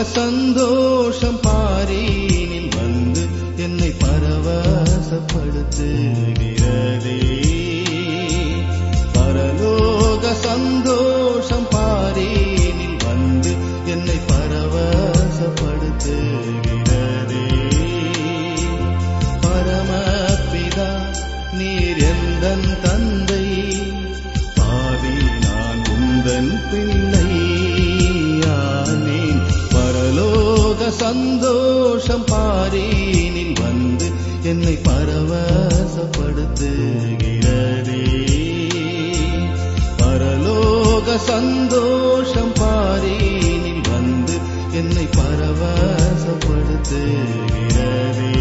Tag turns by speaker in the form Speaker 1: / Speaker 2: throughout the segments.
Speaker 1: சந்தோஷம் பாரினில் வந்து என்னை பரவசப்படுத்துகிறதே. பரலோக சந்தோஷம் பாரினில் வந்து என்னை பரவசப்படுத்துகிறதே. பரமபிதா நீர் எந்தன் தந்தை, பாவி நான் உந்தன் பிள்ளை. சந்தோஷம் பாரினில் வந்து என்னை பரவசப்படுத்துகிறதே. பரலோக சந்தோஷம் பாரினில் வந்து என்னை பரவசப்படுத்துகிறதே.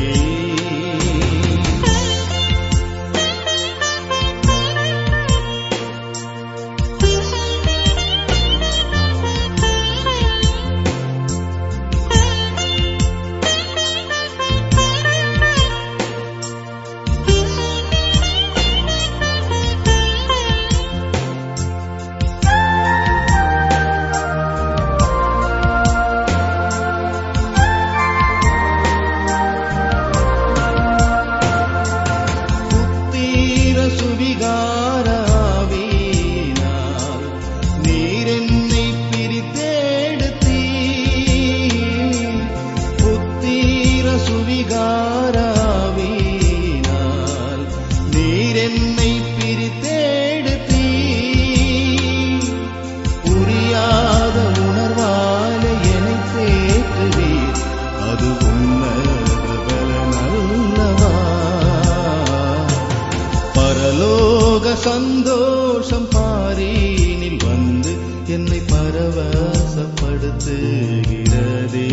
Speaker 1: சந்தோஷம் பாரினில் வந்து என்னை பரவசப்படுத்துகிறதே.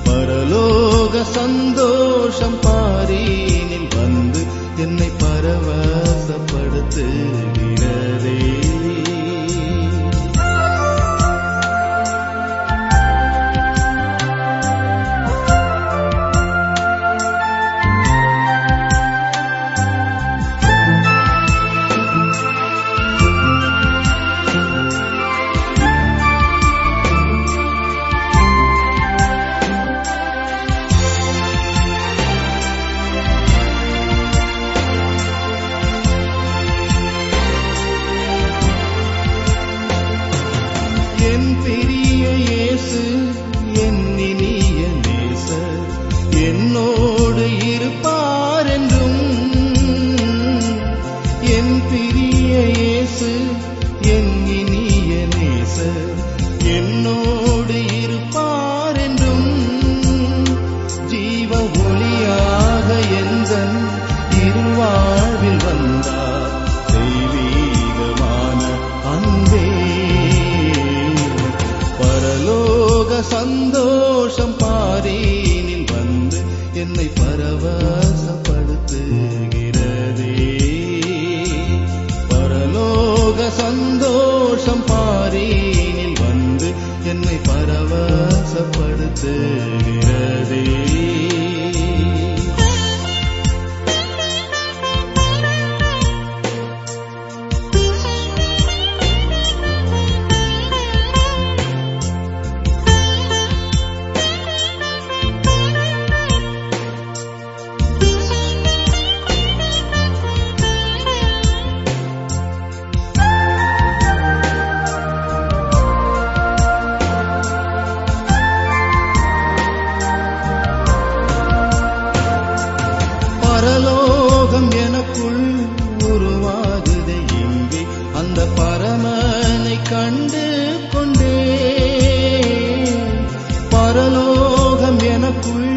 Speaker 1: பரலோக சந்தோஷம் பாரினில் வந்து என்னை பரவசப்படுத்துகிறதே. என் பெரிய இயேசு என் இனிய நேசர் என்னோடு இருப்பார் என்றும். என் பெரிய இயேசு என் இனிய நேசர் என்னோடு இருப்பார் என்றும். ஜீவ ஒளியாக எந்தன் இருவாழ்வில் வந்தார் தெய்வீகமான அன்பே. பரலோக சந்தோஷம் பாரினில் வந்து என்னை பரவசப்படுத்துகிறதே. பரலோக சந்தோஷம் பாரினில் வந்து என்னை பரவசப்படுத்துகிறதே. பரலோகம் எனக்குள் உருவாகுதே இங்கே, அந்த பரமனை கண்டு கொண்டே. பரலோகம் எனக்குள்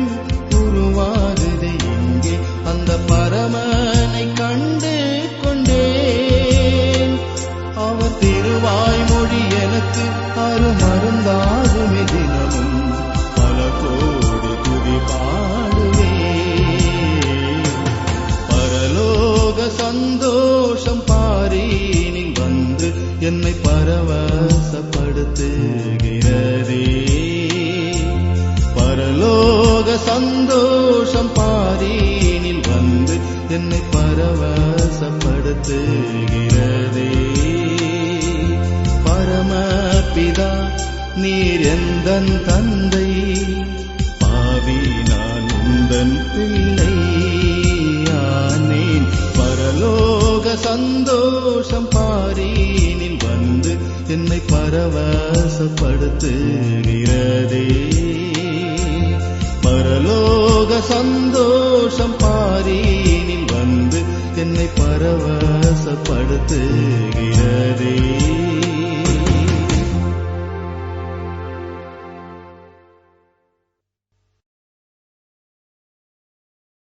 Speaker 1: உருவாகுதே இங்கே, அந்த பரமனை கண்டு கொண்டே. அவர் திருவாய்மொழி எனக்கு அருமருந்தாகுமே. தினமும் பல கோடி துதி பாடுவே. சந்தோஷம் பாரினில் வந்து என்னை பரவசப்படுத்துகிறதே. பரலோக சந்தோஷம் பாரினில் வந்து என்னை பரவசப்படுத்துகிறதே. பரமபிதா நீர் எந்தன் தந்தை, பாவி நான் உந்தன் பிள்ளை ஆனேன். பரலோக சந்தோஷம் பாரீனில் வந்து என்னை பரவசப்படுத்துகிறதே. பரலோக சந்தோஷம் பாரீனில் வந்து என்னை பரவசப்படுத்துகிறதே.